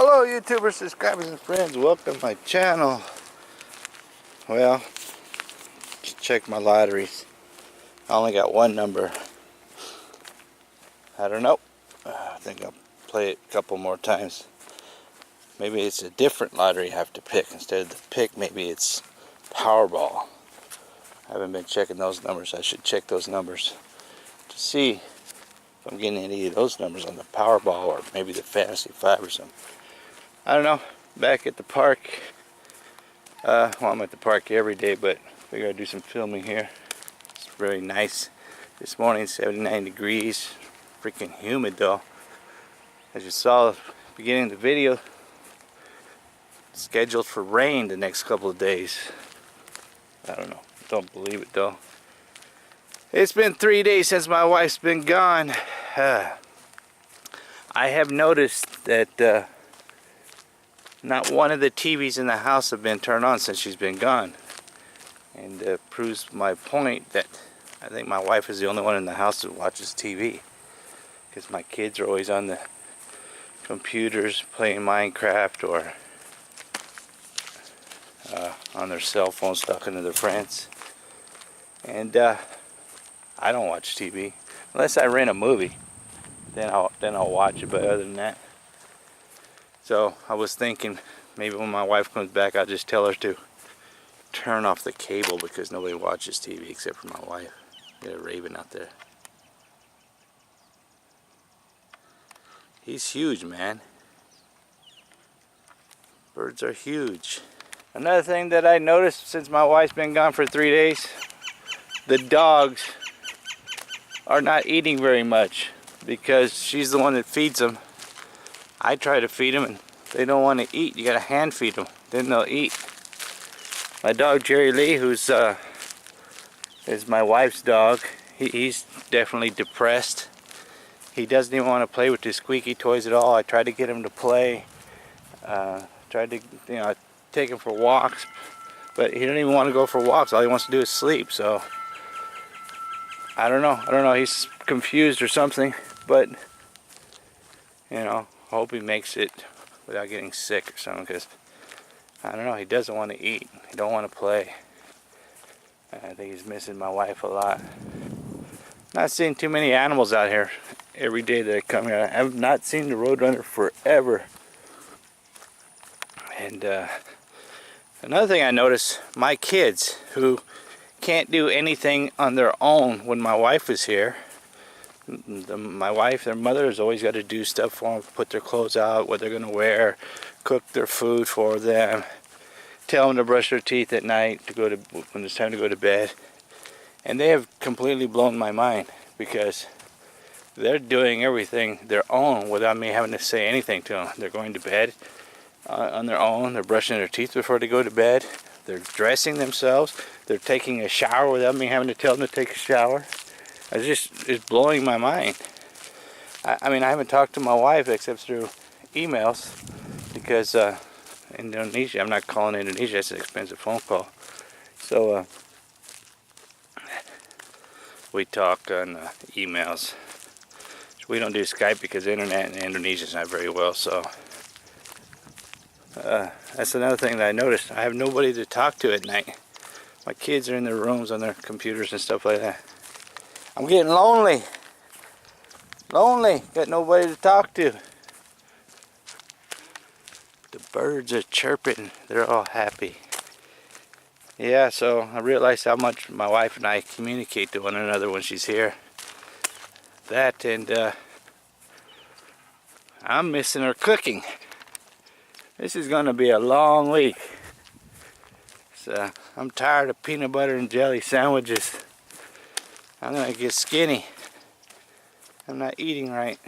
Hello YouTubers, subscribers and friends, welcome to my channel. Well, just check my lotteries. I only got one number. I don't know. I think I'll play it a couple more times. Maybe it's a different lottery I have to pick. Instead of the pick, maybe it's Powerball. I haven't been checking those numbers. I should check those numbers to see if I'm getting any of those numbers on the Powerball or maybe the Fantasy 5 or something. I don't know. Back at the park. Well, I'm at the park every day, but we gotta do some filming here. It's very nice this morning, 79 degrees. Freaking humid though. As you saw at the beginning of the video, it's scheduled for rain the next couple of days. I don't know. Don't believe it though. It's been 3 days since my wife's been gone. I have noticed that not one of the TVs in the house have been turned on since she's been gone. And proves my point that I think my wife is the only one in the house that watches TV. Because my kids are always on the computers playing Minecraft or on their cell phones talking to their friends. And I don't watch TV. Unless I rent a movie. Then I'll watch it, but other than that. So I was thinking maybe when my wife comes back I'll just tell her to turn off the cable because nobody watches TV except for my wife. Got a raven out there. He's huge, man. Birds are huge. Another thing that I noticed since my wife's been gone for 3 days, the dogs are not eating very much because she's the one that feeds them. I try to feed them and they don't want to eat. You gotta hand feed them, then they'll eat. My dog Jerry Lee, who's is my wife's dog, he's definitely depressed. He doesn't even want to play with his squeaky toys at all. I tried to get him to play, tried to take him for walks, but he doesn't even want to go for walks. All he wants to do is sleep. So I don't know. He's confused or something, but I hope he makes it without getting sick or something, because I don't know, he doesn't want to eat. He don't want to play. I think he's missing my wife a lot. Not seeing too many animals out here every day that I come here. I have not seen the Roadrunner forever. And another thing I noticed, my kids who can't do anything on their own when my wife is here. My wife, their mother has always got to do stuff for them, put their clothes out, what they're going to wear, cook their food for them, tell them to brush their teeth at night when it's time to go to bed. And they have completely blown my mind because they're doing everything their own without me having to say anything to them. They're going to bed on their own. They're brushing their teeth before they go to bed. They're dressing themselves. They're taking a shower without me having to tell them to take a shower. It's blowing my mind. I mean, I haven't talked to my wife except through emails because Indonesia, I'm not calling Indonesia, it's an expensive phone call. So we talk on emails. We don't do Skype because the internet in Indonesia is not very well. So that's another thing that I noticed. I have nobody to talk to at night. My kids are in their rooms on their computers and stuff like that. I'm getting lonely. Got nobody to talk to. The birds are chirping. They're all happy. Yeah, so I realized how much my wife and I communicate to one another when she's here. That and I'm missing her cooking. This is going to be a long week. So I'm tired of peanut butter and jelly sandwiches. I'm gonna get skinny. I'm not eating right.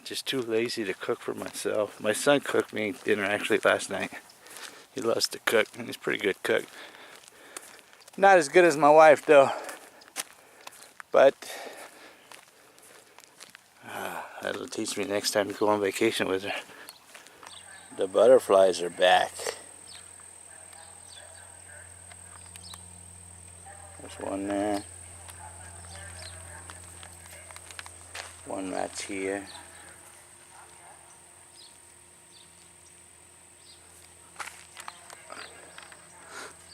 Just too lazy to cook for myself. My son cooked me dinner actually last night. He loves to cook, and he's a pretty good cook. Not as good as my wife though. But that'll teach me next time to go on vacation with her. The butterflies are back. There's one there. One right here.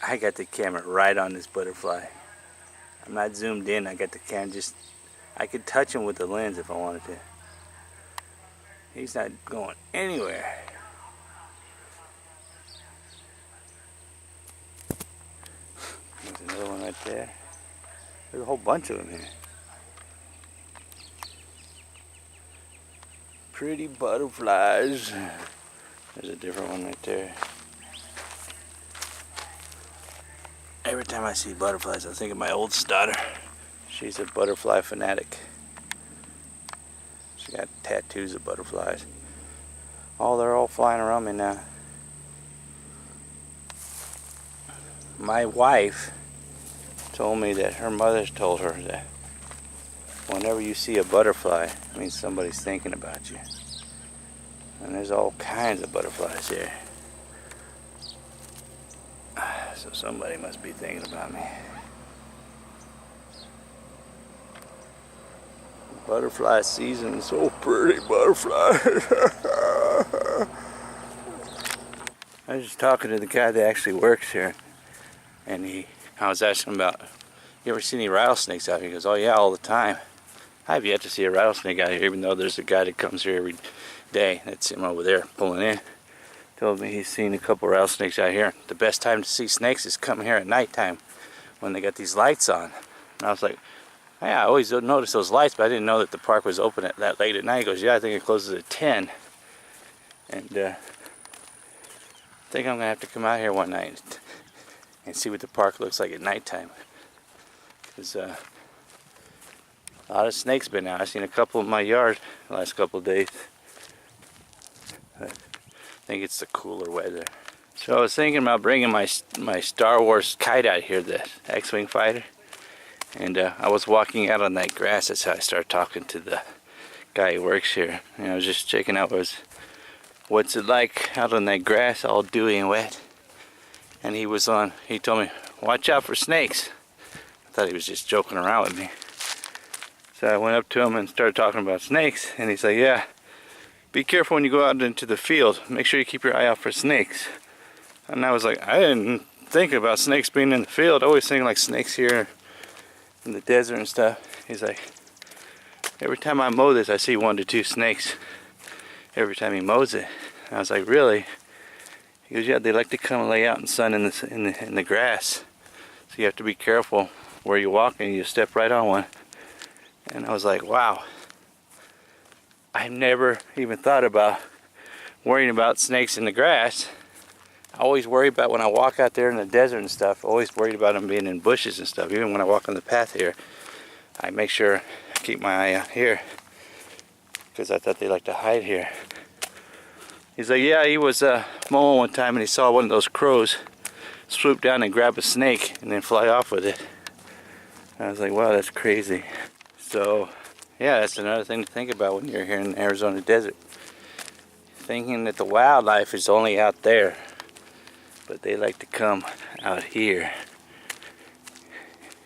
I got the camera right on this butterfly. I'm not zoomed in. I got the camera just, I could touch him with the lens if I wanted to. He's not going anywhere. There's another one right there. There's a whole bunch of them here. Pretty butterflies. There's a different one right there. Every time I see butterflies, I think of my oldest daughter. She's a butterfly fanatic. She got tattoos of butterflies. Oh, they're all flying around me now. My wife told me that her mother told her that whenever you see a butterfly, it means somebody's thinking about you. And there's all kinds of butterflies here. So somebody must be thinking about me. Butterfly season, so pretty butterflies. I was just talking to the guy that actually works here, and I was asking him about, you ever see any rattlesnakes out here? He goes, oh yeah, all the time. I have yet to see a rattlesnake out here, even though there's a guy that comes here every day. That's him over there pulling in. Told me he's seen a couple rattlesnakes out here. The best time to see snakes is coming here at nighttime when they got these lights on. And I was like, yeah, I always notice those lights, but I didn't know that the park was open at that late at night. He goes, yeah, I think it closes at 10. And I think I'm going to have to come out here one night and see what the park looks like at nighttime. Because a lot of snakes been out. I've seen a couple in my yard the last couple of days. I think it's the cooler weather. So I was thinking about bringing my Star Wars kite out here, the X-Wing fighter. And I was walking out on that grass. That's how I started talking to the guy who works here. And I was just checking out what's it like out on that grass, all dewy and wet. And he told me, watch out for snakes. I thought he was just joking around with me. So I went up to him and started talking about snakes. And he's like, yeah, be careful when you go out into the field. Make sure you keep your eye out for snakes. And I was like, I didn't think about snakes being in the field. I always think like snakes here in the desert and stuff. He's like, every time I mow this, I see 1 to 2 snakes. Every time he mows it. And I was like, really? He goes, yeah, they like to come and lay out in the sun in the grass. So you have to be careful where you walk and you step right on one. And I was like, wow. I never even thought about worrying about snakes in the grass. I always worry about when I walk out there in the desert and stuff. Always worried about them being in bushes and stuff. Even when I walk on the path here, I make sure I keep my eye out here because I thought they like to hide here. He's like, yeah, he was mowing one time and he saw one of those crows swoop down and grab a snake and then fly off with it. And I was like, wow, that's crazy. So yeah, that's another thing to think about when you're here in the Arizona desert. Thinking that the wildlife is only out there, but they like to come out here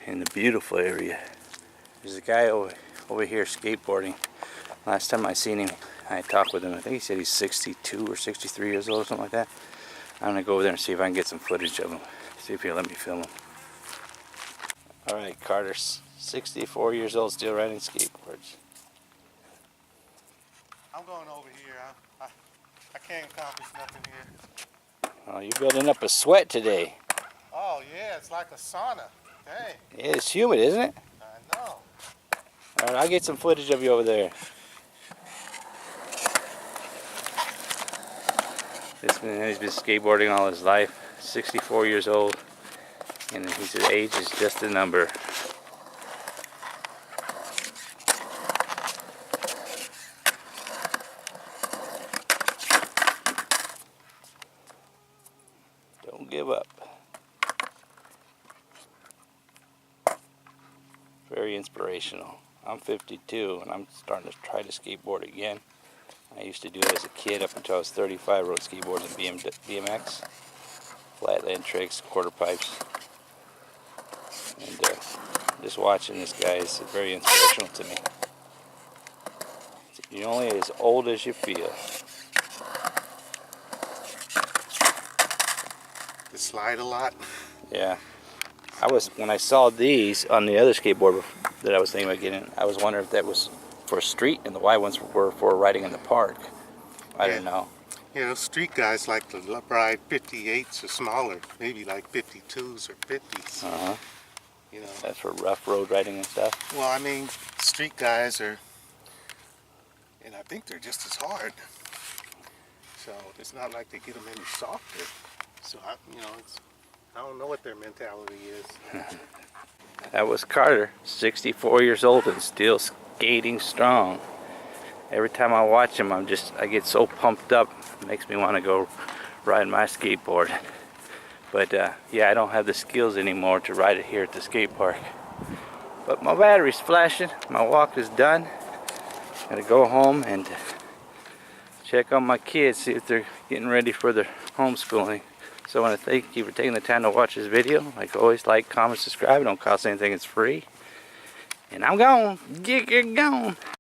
in the beautiful area. There's a guy over here skateboarding. Last time I seen him, I talked with him. I think he said he's 62 or 63 years old or something like that. I'm gonna go over there and see if I can get some footage of him. See if he'll let me film him. Alright, Carter's 64 years old, still riding skateboards. I'm going over here. I can't accomplish nothing here. Oh, you're building up a sweat today. Oh yeah, it's like a sauna. Dang. Yeah, it's humid, isn't it? I know. Alright, I'll get some footage of you over there. This man, he's been skateboarding all his life. 64 years old. And he said age is just a number. Don't give up. Very inspirational. I'm 52 and I'm starting to try to skateboard again. I used to do it as a kid up until I was 35. Rode skateboards and BMX, flatland tricks, quarter pipes. And just watching this guy is very inspirational to me. You're only as old as you feel. You slide a lot? Yeah. When I saw these on the other skateboard that I was thinking about getting, I was wondering if that was for street and the white ones were for riding in the park. I didn't know. You know, street guys like to ride 58s or smaller, maybe like 52s or 50s. Uh-huh. You know. That's for rough road riding and stuff. Well, I mean, street guys are, and I think they're just as hard. So it's not like they get them any softer. So I don't know what their mentality is. That was Carter, 64 years old and still skating strong. Every time I watch him, I get so pumped up. It makes me want to go ride my skateboard. But yeah, I don't have the skills anymore to ride it here at the skate park. But my battery's flashing. My walk is done. Gotta go home and check on my kids, see if they're getting ready for their homeschooling. So I want to thank you for taking the time to watch this video. Like always, like, comment, subscribe. It don't cost anything. It's free. And I'm gone. Get gone.